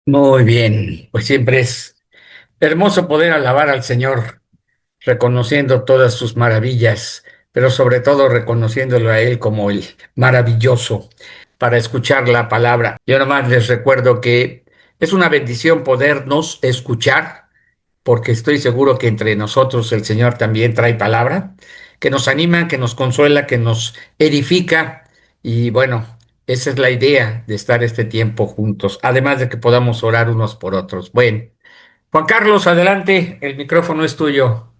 Muy bien, pues siempre es hermoso poder alabar al Señor, reconociendo todas sus maravillas, pero sobre todo reconociéndolo a Él como el maravilloso para escuchar la palabra. Yo nomás les recuerdo que es una bendición podernos escuchar, porque estoy seguro que entre nosotros el Señor también trae palabra, que nos anima, que nos consuela, que nos edifica. Y bueno, esa es la idea de estar este tiempo juntos, además de que podamos orar unos por otros. Bueno, Juan Carlos, adelante, el micrófono es tuyo.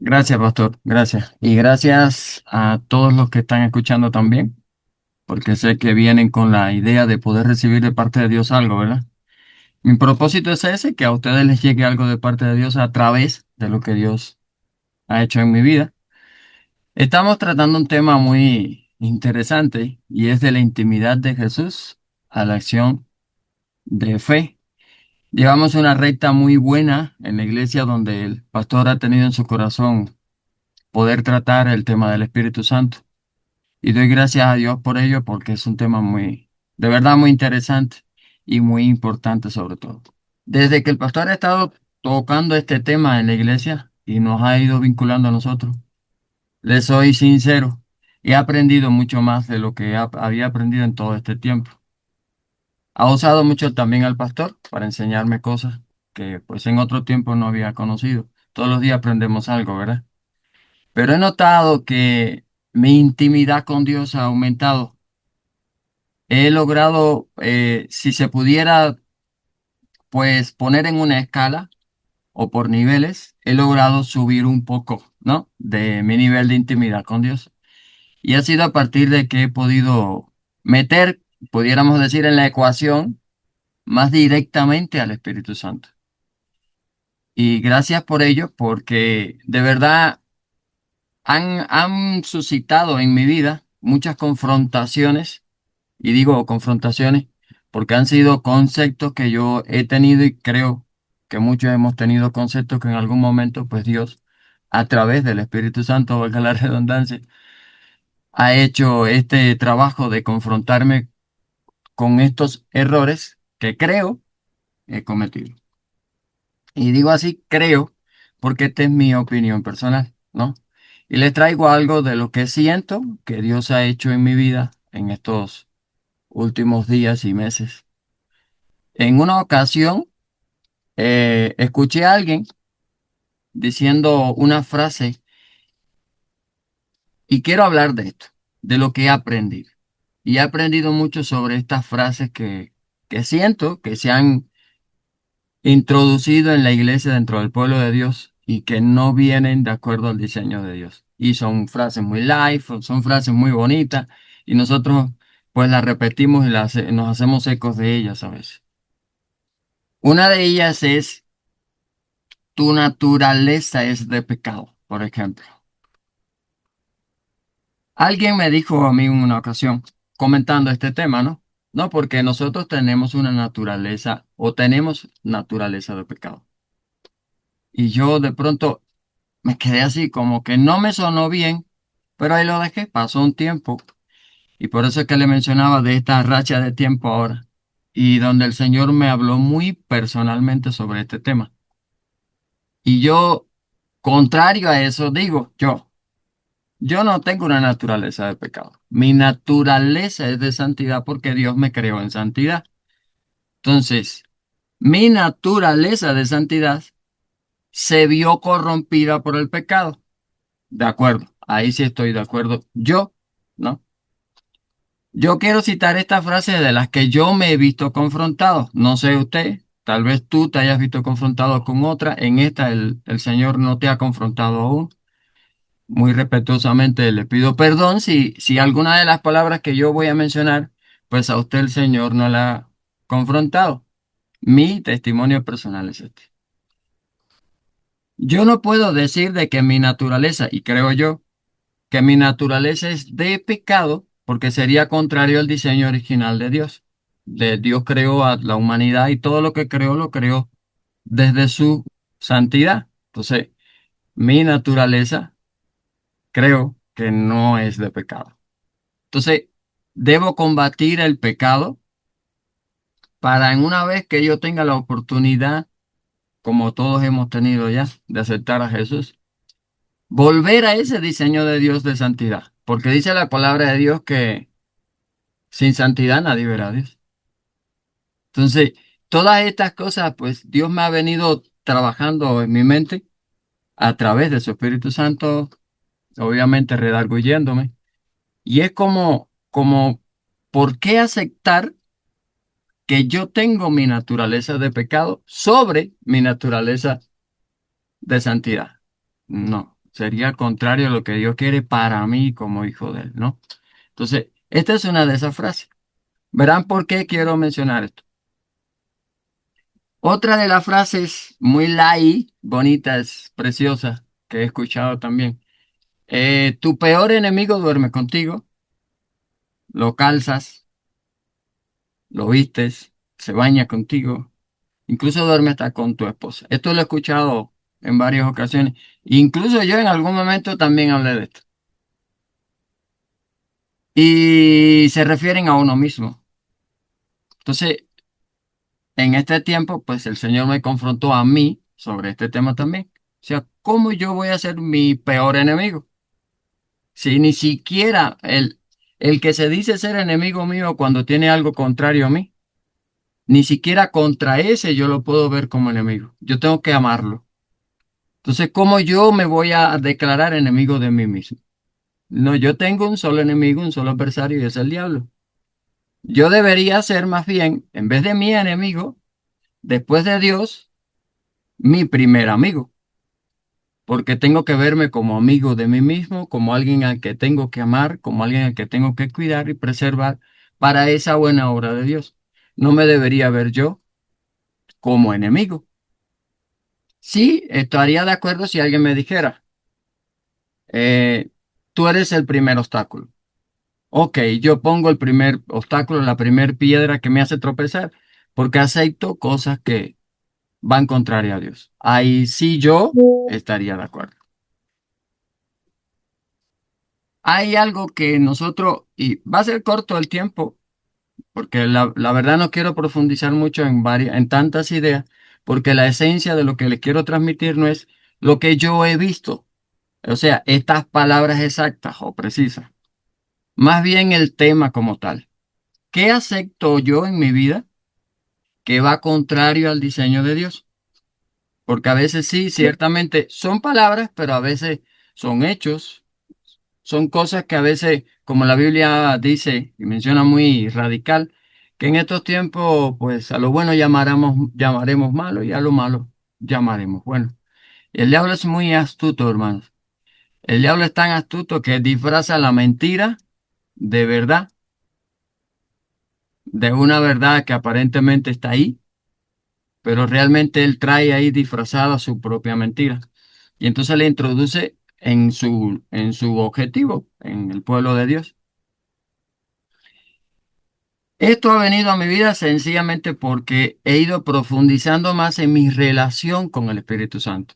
Gracias, pastor. Gracias. Y gracias a todos los que están escuchando también, porque sé que vienen con la idea de poder recibir de parte de Dios algo, ¿verdad? Mi propósito es ese, que a ustedes les llegue algo de parte de Dios a través de lo que Dios ha hecho en mi vida. Estamos tratando un tema muy interesante y es de la intimidad de Jesús a la acción de fe. Llevamos una recta muy buena en la iglesia donde el pastor ha tenido en su corazón poder tratar el tema del Espíritu Santo. Y doy gracias a Dios por ello porque es un tema de verdad muy interesante y muy importante sobre todo. Desde que el pastor ha estado tocando este tema en la iglesia y nos ha ido vinculando a nosotros, le soy sincero, he aprendido mucho más de lo que había aprendido en todo este tiempo. Ha usado mucho también al pastor para enseñarme cosas que pues en otro tiempo no había conocido. Todos los días aprendemos algo, ¿verdad? Pero he notado que mi intimidad con Dios ha aumentado. He logrado, si se pudiera, pues poner en una escala o por niveles, he logrado subir un poco, ¿no? De mi nivel de intimidad con Dios. Y ha sido a partir de que he podido meter, pudiéramos decir, en la ecuación más directamente al Espíritu Santo. Y gracias por ello, porque de verdad han suscitado en mi vida muchas confrontaciones. Y digo confrontaciones porque han sido conceptos que yo he tenido y creo que muchos hemos tenido conceptos que en algún momento, pues Dios, a través del Espíritu Santo, valga la redundancia, ha hecho este trabajo de confrontarme con estos errores que creo he cometido. Y digo así, creo, porque esta es mi opinión personal, ¿no? Y les traigo algo de lo que siento que Dios ha hecho en mi vida en estos últimos días y meses. En una ocasión, escuché a alguien diciendo una frase y quiero hablar de esto, de lo que he aprendido. Y he aprendido mucho sobre estas frases que siento que se han introducido en la iglesia dentro del pueblo de Dios y que no vienen de acuerdo al diseño de Dios. Y son frases muy light, son frases muy bonitas y nosotros pues las repetimos y nos hacemos ecos de ellas a veces. Una de ellas es: tu naturaleza es de pecado, por ejemplo. Alguien me dijo a mí en una ocasión, comentando este tema, ¿no? No, porque nosotros tenemos una naturaleza o tenemos naturaleza de pecado. Y yo de pronto me quedé así, como que no me sonó bien, pero ahí lo dejé, pasó un tiempo. Y por eso es que le mencionaba de esta racha de tiempo ahora, y donde el Señor me habló muy personalmente sobre este tema. Y yo, contrario a eso, digo, yo no tengo una naturaleza de pecado. Mi naturaleza es de santidad porque Dios me creó en santidad. Entonces, mi naturaleza de santidad se vio corrompida por el pecado. De acuerdo, ahí sí estoy de acuerdo. Yo, ¿no? Yo quiero citar esta frase de las que yo me he visto confrontado. No sé usted, tal vez tú te hayas visto confrontado con otra. En esta el Señor no te ha confrontado aún. Muy respetuosamente le pido perdón si alguna de las palabras que yo voy a mencionar, pues a usted el Señor no la ha confrontado. Mi testimonio personal es este. Yo no puedo decir de que mi naturaleza, y creo yo, que mi naturaleza es de pecado, porque sería contrario al diseño original de Dios. Dios creó a la humanidad y todo lo que creó lo creó desde su santidad. Entonces, mi naturaleza creo que no es de pecado. Entonces, debo combatir el pecado para en una vez que yo tenga la oportunidad, como todos hemos tenido ya, de aceptar a Jesús, volver a ese diseño de Dios de santidad. Porque dice la palabra de Dios que sin santidad nadie verá a Dios. Entonces, todas estas cosas, pues Dios me ha venido trabajando en mi mente a través de su Espíritu Santo, obviamente redarguyéndome. Y es como, ¿por qué aceptar que yo tengo mi naturaleza de pecado sobre mi naturaleza de santidad? No, sería contrario a lo que Dios quiere para mí como hijo de Él, ¿no? Entonces, esta es una de esas frases. Verán por qué quiero mencionar esto. Otra de las frases muy light, bonitas, preciosas, que he escuchado también. Tu peor enemigo duerme contigo, lo calzas, lo vistes, se baña contigo, incluso duerme hasta con tu esposa. Esto lo he escuchado en varias ocasiones. Incluso yo en algún momento también hablé de esto. Y se refieren a uno mismo. Entonces, en este tiempo, pues el Señor me confrontó a mí sobre este tema también. O sea, ¿cómo yo voy a ser mi peor enemigo? Si ni siquiera el que se dice ser enemigo mío cuando tiene algo contrario a mí, ni siquiera contra ese yo lo puedo ver como enemigo. Yo tengo que amarlo. Entonces, ¿cómo yo me voy a declarar enemigo de mí mismo? No, yo tengo un solo enemigo, un solo adversario y es el diablo. Yo debería ser más bien, en vez de mi enemigo, después de Dios, mi primer amigo, porque tengo que verme como amigo de mí mismo, como alguien al que tengo que amar, como alguien al que tengo que cuidar y preservar para esa buena obra de Dios. No me debería ver yo como enemigo. Sí, estaría de acuerdo si alguien me dijera, eh, tú eres el primer obstáculo. Ok, yo pongo el primer obstáculo, la primer piedra que me hace tropezar, porque acepto cosas que van contrarias a Dios. Ahí sí yo estaría de acuerdo. Hay algo que nosotros, y va a ser corto el tiempo, porque la verdad no quiero profundizar mucho en tantas ideas, porque la esencia de lo que les quiero transmitir no es lo que yo he visto, o sea, estas palabras exactas o precisas, más bien el tema como tal. ¿Qué acepto yo en mi vida que va contrario al diseño de Dios? Porque a veces sí, ciertamente son palabras, pero a veces son hechos, son cosas que a veces, como la Biblia dice y menciona muy radical, que en estos tiempos, pues a lo bueno llamaremos malo y a lo malo llamaremos bueno. El diablo es muy astuto, hermanos. El diablo es tan astuto que disfraza la mentira de verdad, de una verdad que aparentemente está ahí, pero realmente él trae ahí disfrazada su propia mentira. Y entonces le introduce en su objetivo, en el pueblo de Dios. Esto ha venido a mi vida sencillamente porque he ido profundizando más en mi relación con el Espíritu Santo.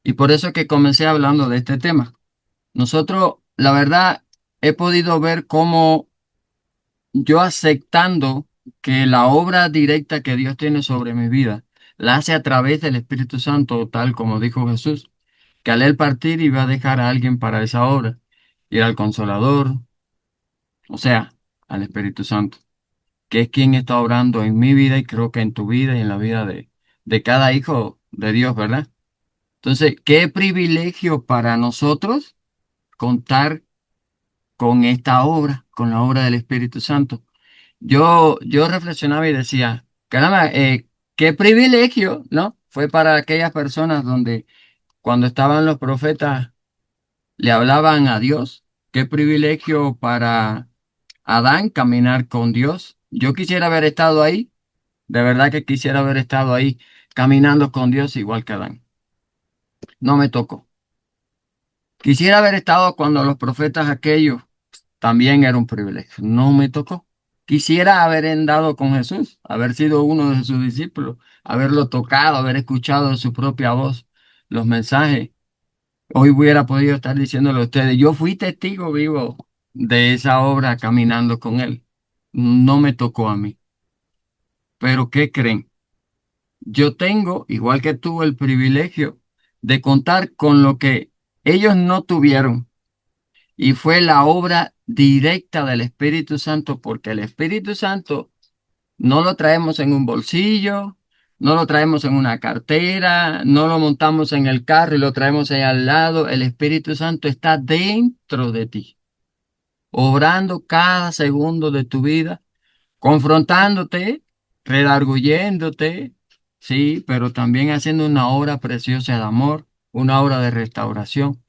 Y por eso que comencé hablando de este tema. Nosotros, la verdad, he podido ver cómo yo aceptando que la obra directa que Dios tiene sobre mi vida la hace a través del Espíritu Santo, tal como dijo Jesús, que al él partir iba a dejar a alguien para esa obra, y era el Consolador, o sea, al Espíritu Santo, que es quien está obrando en mi vida y creo que en tu vida y en la vida de cada hijo de Dios, ¿verdad? Entonces, qué privilegio para nosotros contar con esta obra, con la obra del Espíritu Santo. Yo reflexionaba y decía, caramba, qué privilegio, ¿no? Fue para aquellas personas donde cuando estaban los profetas le hablaban a Dios. Qué privilegio para Adán caminar con Dios. Yo quisiera haber estado ahí, de verdad que quisiera haber estado ahí caminando con Dios igual que Adán. No me tocó. Quisiera haber estado cuando los profetas aquellos también era un privilegio. No me tocó. Quisiera haber andado con Jesús, haber sido uno de sus discípulos, haberlo tocado, haber escuchado de su propia voz los mensajes. Hoy hubiera podido estar diciéndole a ustedes, yo fui testigo vivo de esa obra caminando con él. No me tocó a mí. Pero ¿qué creen? Yo tengo, igual que tú, el privilegio de contar con lo que ellos no tuvieron. Y fue la obra directa del Espíritu Santo, porque el Espíritu Santo no lo traemos en un bolsillo, no lo traemos en una cartera, no lo montamos en el carro y lo traemos ahí al lado. El Espíritu Santo está dentro de ti, obrando cada segundo de tu vida, confrontándote, redarguyéndote, sí, pero también haciendo una obra preciosa de amor, una obra de restauración.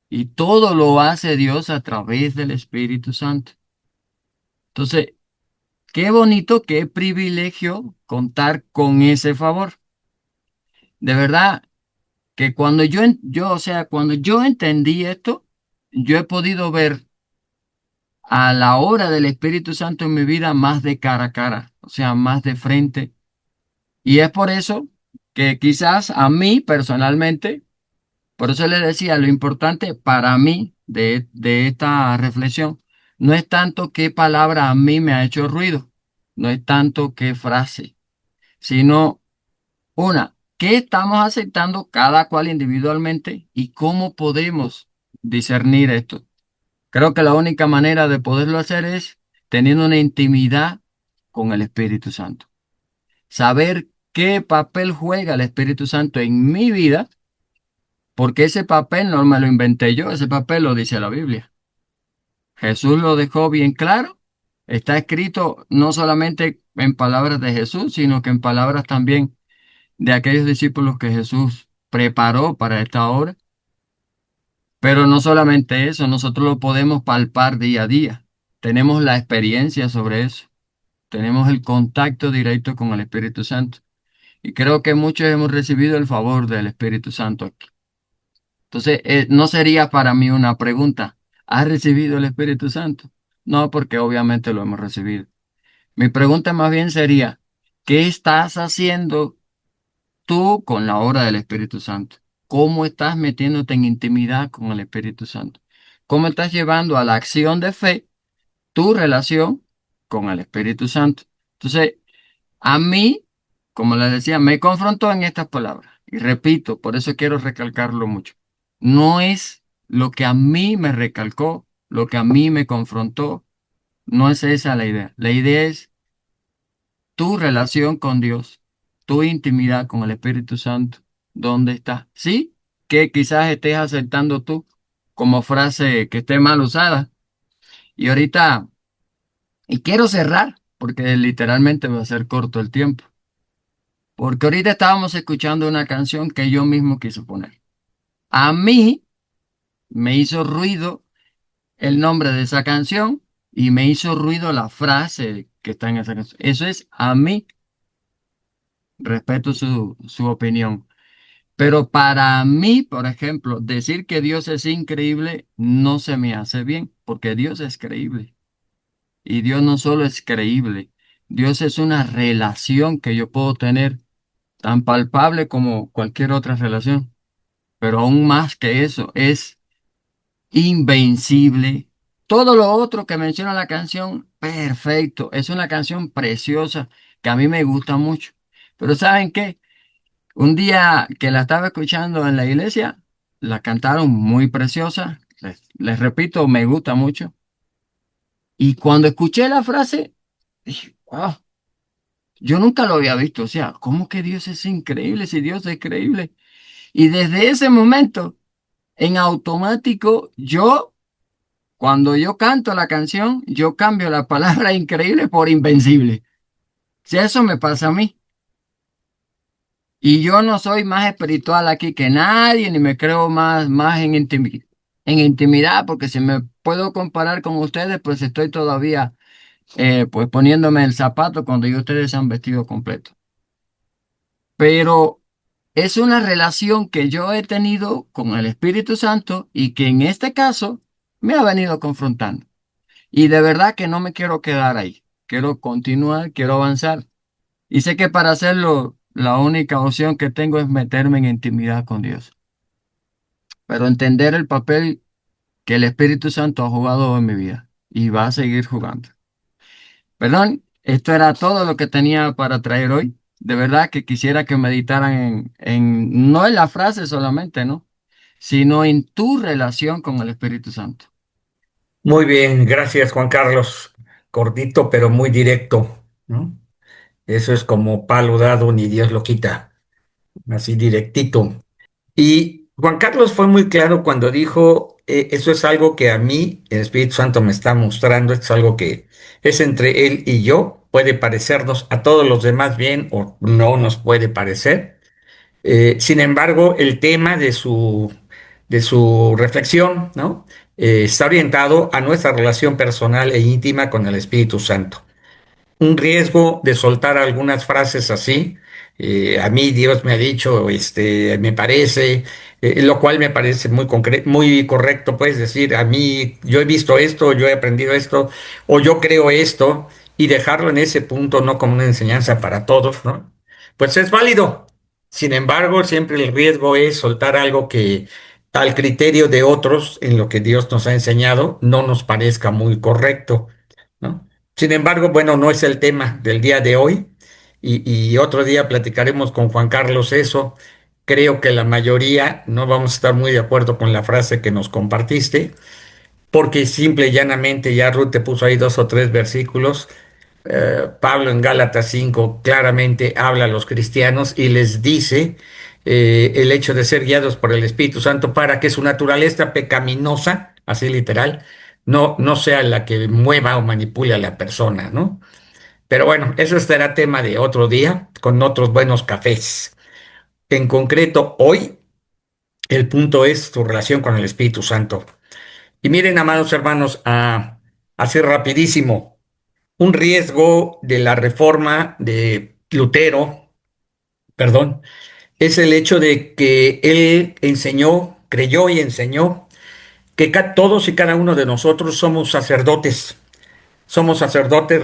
Y todo lo hace Dios a través del Espíritu Santo. Entonces, qué bonito, qué privilegio contar con ese favor. De verdad que cuando o sea, cuando yo entendí esto, yo he podido ver a la obra del Espíritu Santo en mi vida más de cara a cara, o sea, más de frente. Y es por eso que quizás a mí personalmente, por eso le decía, lo importante para mí de esta reflexión no es tanto qué palabra a mí me ha hecho ruido, no es tanto qué frase, sino una, qué estamos aceptando cada cual individualmente y cómo podemos discernir esto. Creo que la única manera de poderlo hacer es teniendo una intimidad con el Espíritu Santo. Saber qué papel juega el Espíritu Santo en mi vida, porque ese papel no me lo inventé yo, ese papel lo dice la Biblia. Jesús lo dejó bien claro. Está escrito no solamente en palabras de Jesús, sino que en palabras también de aquellos discípulos que Jesús preparó para esta obra. Pero no solamente eso, nosotros lo podemos palpar día a día. Tenemos la experiencia sobre eso. Tenemos el contacto directo con el Espíritu Santo. Y creo que muchos hemos recibido el favor del Espíritu Santo aquí. Entonces, no sería para mí una pregunta, ¿has recibido el Espíritu Santo? No, porque obviamente lo hemos recibido. Mi pregunta más bien sería, ¿qué estás haciendo tú con la obra del Espíritu Santo? ¿Cómo estás metiéndote en intimidad con el Espíritu Santo? ¿Cómo estás llevando a la acción de fe tu relación con el Espíritu Santo? Entonces, a mí, como les decía, me confrontó en estas palabras. Y repito, por eso quiero recalcarlo mucho. No es lo que a mí me recalcó, lo que a mí me confrontó, no es esa la idea. La idea es tu relación con Dios, tu intimidad con el Espíritu Santo. ¿Dónde está? Sí, que quizás estés aceptando tú como frase que esté mal usada. Y ahorita, y quiero cerrar, porque literalmente va a ser corto el tiempo. Porque ahorita estábamos escuchando una canción que yo mismo quise poner. A mí me hizo ruido el nombre de esa canción y me hizo ruido la frase que está en esa canción. Eso es a mí, respeto su opinión. Pero para mí, por ejemplo, decir que Dios es increíble no se me hace bien, porque Dios es creíble. Y Dios no solo es creíble, Dios es una relación que yo puedo tener tan palpable como cualquier otra relación. Pero aún más que eso, es invencible. Todo lo otro que menciona la canción, perfecto. Es una canción preciosa que a mí me gusta mucho. Pero ¿saben qué? Un día que la estaba escuchando en la iglesia, la cantaron muy preciosa. Les repito, me gusta mucho. Y cuando escuché la frase, dije, wow, yo nunca lo había visto. O sea, ¿cómo que Dios es increíble si Dios es creíble? Y desde ese momento, en automático, cuando yo canto la canción, yo cambio la palabra increíble por invencible. Si eso me pasa a mí. Y yo no soy más espiritual aquí que nadie, ni me creo más en intimidad, porque si me puedo comparar con ustedes, pues estoy todavía pues poniéndome el zapato cuando ya ustedes se han vestido completo. Pero es una relación que yo he tenido con el Espíritu Santo y que en este caso me ha venido confrontando. Y de verdad que no me quiero quedar ahí. Quiero continuar, quiero avanzar. Y sé que para hacerlo, la única opción que tengo es meterme en intimidad con Dios. Pero entender el papel que el Espíritu Santo ha jugado en mi vida y va a seguir jugando. Perdón, Esto era todo lo que tenía para traer hoy. De verdad que quisiera que meditaran no en la frase solamente, ¿no? Sino en tu relación con el Espíritu Santo. Muy bien, gracias Juan Carlos. Cortito pero muy directo, ¿no? Eso es como palo dado, ni Dios lo quita, así directito. Y Juan Carlos fue muy claro cuando dijo, eso es algo que a mí el Espíritu Santo me está mostrando, es algo que es entre él y yo, puede parecernos a todos los demás bien o no nos puede parecer. Sin embargo, el tema de su reflexión, ¿no? Está orientado a nuestra relación personal e íntima con el Espíritu Santo. Un riesgo de soltar algunas frases así. A mí Dios me ha dicho, me parece, lo cual me parece muy correcto, puedes decir, a mí yo he visto esto, yo he aprendido esto, o yo creo esto, y dejarlo en ese punto no como una enseñanza para todos, ¿no? Pues es válido. Sin embargo, siempre el riesgo es soltar algo que al criterio de otros, en lo que Dios nos ha enseñado, no nos parezca muy correcto, ¿no? Sin embargo, bueno, no es el tema del día de hoy y otro día platicaremos con Juan Carlos eso. Creo que la mayoría no vamos a estar muy de acuerdo con la frase que nos compartiste, porque simple y llanamente ya Ruth te puso ahí dos o tres versículos. Pablo en Gálatas 5 claramente habla a los cristianos y les dice el hecho de ser guiados por el Espíritu Santo para que su naturaleza pecaminosa, así literal, no sea la que mueva o manipule a la persona, ¿no? Pero bueno, eso será tema de otro día con otros buenos cafés. En concreto, hoy el punto es tu relación con el Espíritu Santo. Y miren, amados hermanos, así rapidísimo, un riesgo de la reforma de Lutero, perdón, es el hecho de que él enseñó, creyó y enseñó que todos y cada uno de nosotros somos sacerdotes,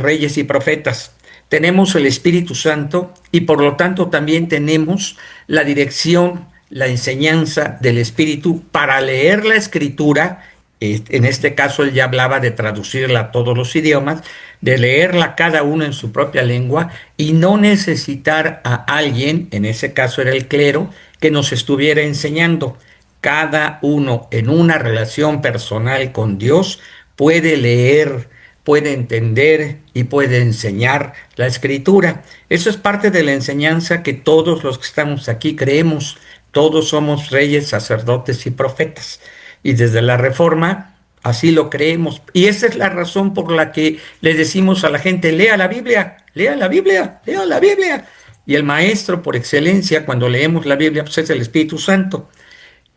reyes y profetas. Tenemos el Espíritu Santo y por lo tanto también tenemos la dirección, la enseñanza del Espíritu para leer la Escritura. En este caso él ya hablaba de traducirla a todos los idiomas, de leerla cada uno en su propia lengua y no necesitar a alguien, en ese caso era el clero, que nos estuviera enseñando. Cada uno en una relación personal con Dios puede leer, puede entender y puede enseñar la escritura. Eso es parte de la enseñanza que todos los que estamos aquí creemos. Todos somos reyes, sacerdotes y profetas. Y desde la Reforma así lo creemos. Y esa es la razón por la que le decimos a la gente, lea la Biblia, lea la Biblia, lea la Biblia. Y el maestro por excelencia cuando leemos la Biblia pues es el Espíritu Santo.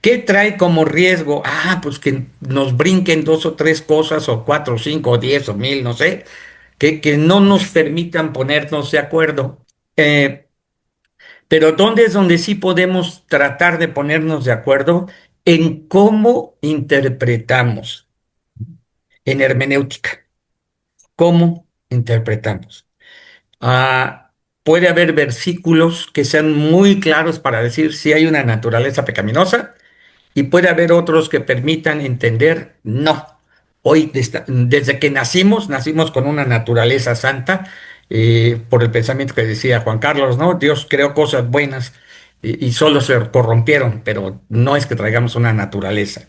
¿Qué trae como riesgo? Pues que nos brinquen dos o tres cosas, o cuatro, o cinco, o diez, o mil, no sé, que no nos permitan ponernos de acuerdo. Eh, pero ¿dónde es donde sí podemos tratar de ponernos de acuerdo? En cómo interpretamos, en hermenéutica, cómo interpretamos. Ah, puede haber versículos que sean muy claros para decir si hay una naturaleza pecaminosa. Y puede haber otros que permitan entender, no. Hoy, desde que nacimos con una naturaleza santa, por el pensamiento que decía Juan Carlos, ¿no? Dios creó cosas buenas y solo se corrompieron, pero no es que traigamos una naturaleza.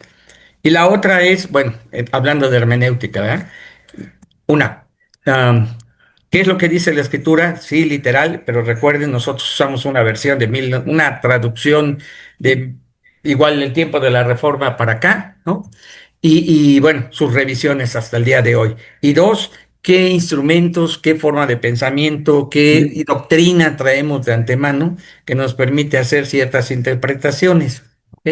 Y la otra es, bueno, hablando de hermenéutica, ¿verdad? Una, am, ¿qué es lo que dice la escritura? Sí, literal, pero recuerden, nosotros usamos una versión una traducción de igual el tiempo de la Reforma para acá, ¿no? Y bueno, sus revisiones hasta el día de hoy. Y dos, ¿qué instrumentos, qué forma de pensamiento, qué doctrina traemos de antemano que nos permite hacer ciertas interpretaciones? ¿Ok?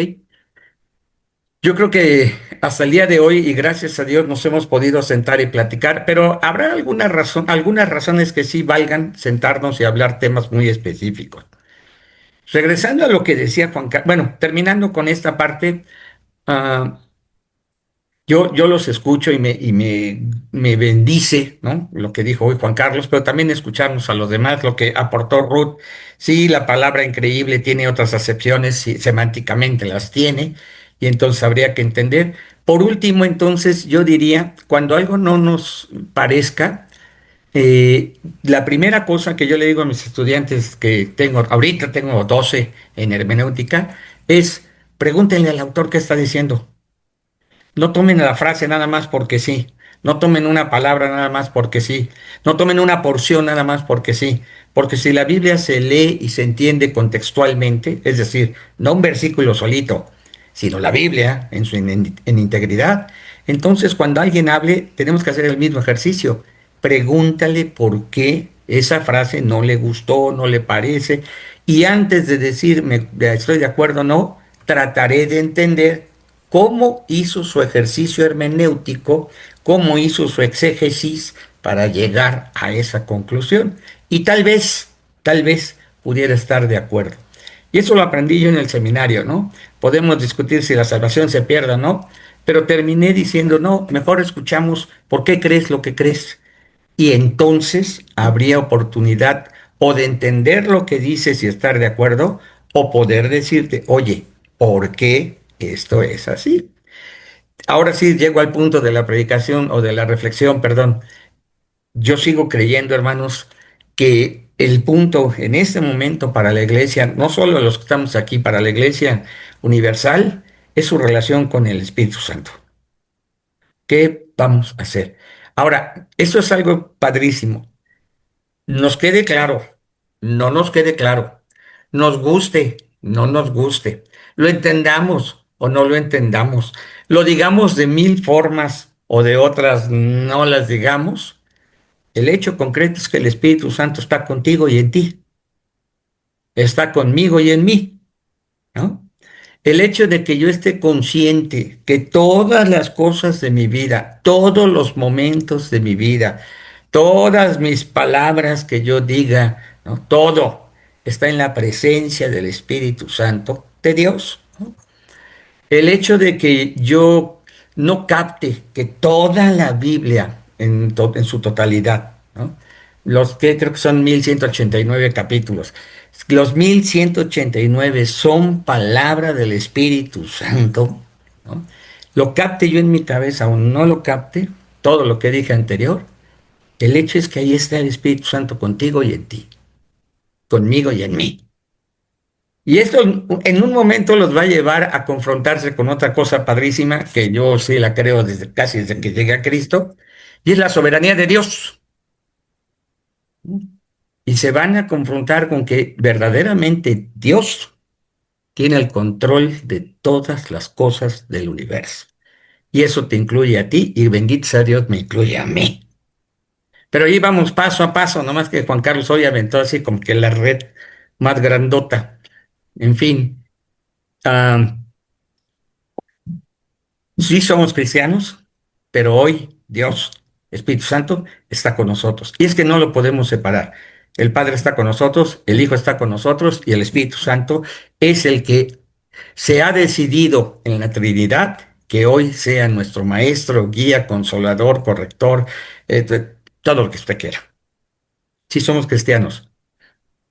Yo creo que hasta el día de hoy, y gracias a Dios, nos hemos podido sentar y platicar, pero habrá alguna razón, algunas razones que sí valgan sentarnos y hablar temas muy específicos. Regresando a lo que decía Juan Carlos, bueno, terminando con esta parte, ah, yo los escucho me bendice, ¿no? Lo que dijo hoy Juan Carlos, pero también escucharnos a los demás, lo que aportó Ruth. Sí, la palabra increíble tiene otras acepciones, sí, semánticamente las tiene, y entonces habría que entender. Por último, entonces, yo diría, cuando algo no nos parezca, La primera cosa que yo le digo a mis estudiantes que tengo, ahorita tengo 12 en hermenéutica, es pregúntenle al autor qué está diciendo. No tomen la frase nada más porque sí. No tomen una palabra nada más porque sí. No tomen una porción nada más porque sí. Porque si la Biblia se lee y se entiende contextualmente, es decir, no un versículo solito, sino la Biblia en integridad, entonces cuando alguien hable, tenemos que hacer el mismo ejercicio. Pregúntale por qué esa frase no le gustó, no le parece. Y antes de decirme estoy de acuerdo o no, trataré de entender cómo hizo su ejercicio hermenéutico, cómo hizo su exégesis para llegar a esa conclusión. Y tal vez pudiera estar de acuerdo. Y eso lo aprendí yo en el seminario, ¿no? Podemos discutir si la salvación se pierde o no, pero terminé diciendo, no, mejor escuchamos por qué crees lo que crees. Y entonces habría oportunidad o de entender lo que dices y estar de acuerdo, o poder decirte, oye, ¿por qué esto es así? Ahora sí llego al punto de la predicación o de la reflexión, perdón. Yo sigo creyendo, hermanos, que el punto en este momento para la iglesia, no solo los que estamos aquí, para la iglesia universal, es su relación con el Espíritu Santo. ¿Qué vamos a hacer? Ahora, eso es algo padrísimo. Nos quede claro, no nos quede claro, nos guste, no nos guste, lo entendamos o no lo entendamos, lo digamos de mil formas o de otras no las digamos, el hecho concreto es que el Espíritu Santo está contigo y en ti, está conmigo y en mí, ¿no? El hecho de que yo esté consciente que todas las cosas de mi vida, todos los momentos de mi vida, todas mis palabras que yo diga, ¿no? Todo está en la presencia del Espíritu Santo de Dios. El hecho de que yo no capte que toda la Biblia en su totalidad, ¿no? Los que creo que son 1189 capítulos, los 1189 son palabra del Espíritu Santo, ¿no? Lo capte yo en mi cabeza o no lo capte, todo lo que dije anterior, el hecho es que ahí está el Espíritu Santo contigo y en ti, conmigo y en mí. Y esto en un momento los va a llevar a confrontarse con otra cosa padrísima, que yo sí la creo desde casi desde que llegué a Cristo, y es la soberanía de Dios. Y se van a confrontar con que verdaderamente Dios tiene el control de todas las cosas del universo. Y eso te incluye a ti, y bendito sea Dios, me incluye a mí. Pero ahí vamos paso a paso, nomás que Juan Carlos hoy aventó así como que la red más grandota. En fin. ah, Sí somos cristianos, pero hoy Dios, Espíritu Santo, está con nosotros. Y es que no lo podemos separar. El Padre está con nosotros, el Hijo está con nosotros y el Espíritu Santo es el que se ha decidido en la Trinidad que hoy sea nuestro maestro, guía, consolador, corrector, todo lo que usted quiera. Sí somos cristianos,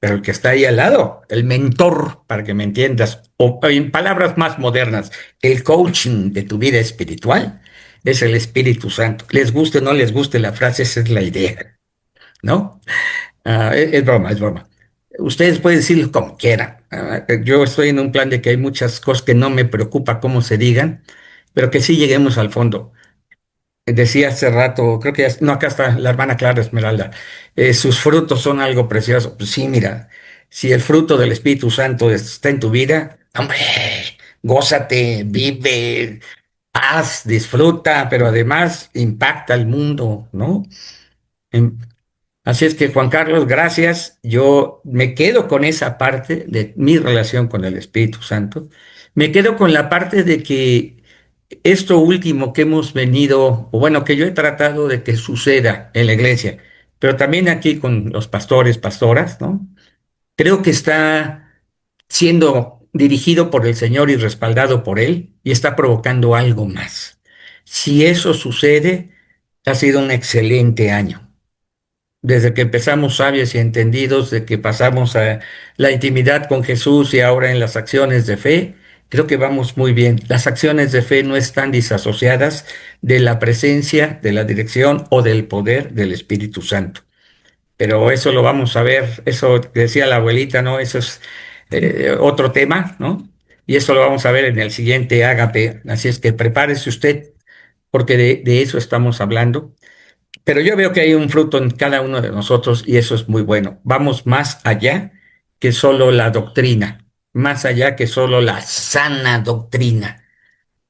pero el que está ahí al lado, el mentor, para que me entiendas, o en palabras más modernas, el coaching de tu vida espiritual es el Espíritu Santo. Les guste o no les guste la frase, esa es la idea, ¿no? Es broma, es broma. Ustedes pueden decirlo como quieran. Yo estoy en un plan de que hay muchas cosas que no me preocupa cómo se digan, pero que sí lleguemos al fondo. Decía hace rato, creo que no, acá está la hermana Clara Esmeralda, sus frutos son algo precioso. Pues sí, mira, si el fruto del Espíritu Santo está en tu vida, hombre, gózate, vive, haz, disfruta, pero además impacta al mundo, ¿no? Em, Así es que, Juan Carlos, gracias. Yo me quedo con esa parte de mi relación con el Espíritu Santo. Me quedo con la parte de que esto último que hemos venido, o bueno, que yo he tratado de que suceda en la iglesia, pero también aquí con los pastores, pastoras, ¿no? Creo que está siendo dirigido por el Señor y respaldado por Él y está provocando algo más. Si eso sucede, ha sido un excelente año desde que empezamos sabios y entendidos, de que pasamos a la intimidad con Jesús y ahora en las acciones de fe, creo que vamos muy bien. Las acciones de fe no están disasociadas de la presencia, de la dirección o del poder del Espíritu Santo. pero eso lo vamos a ver, eso que decía la abuelita, ¿no? Eso es otro tema, ¿no? Y eso lo vamos a ver en el siguiente Ágape. Así es que prepárese usted, porque de eso estamos hablando. Pero yo veo que hay un fruto en cada uno de nosotros y eso es muy bueno. Vamos más allá que solo la doctrina, más allá que solo la sana doctrina.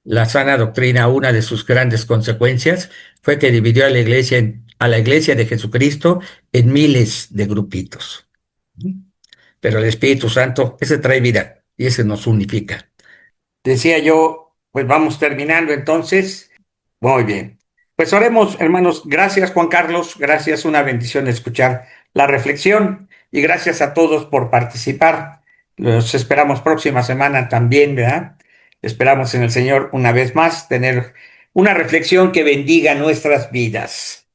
La sana doctrina, una de sus grandes consecuencias fue que dividió a la iglesia, a la iglesia de Jesucristo en miles de grupitos. Pero el Espíritu Santo, ese trae vida y ese nos unifica. Decía yo, pues vamos terminando entonces. Muy bien. Pues oremos, hermanos. Gracias, Juan Carlos. Gracias, una bendición escuchar la reflexión y gracias a todos por participar. Los esperamos próxima semana también, ¿verdad? Esperamos en el Señor una vez más tener una reflexión que bendiga nuestras vidas.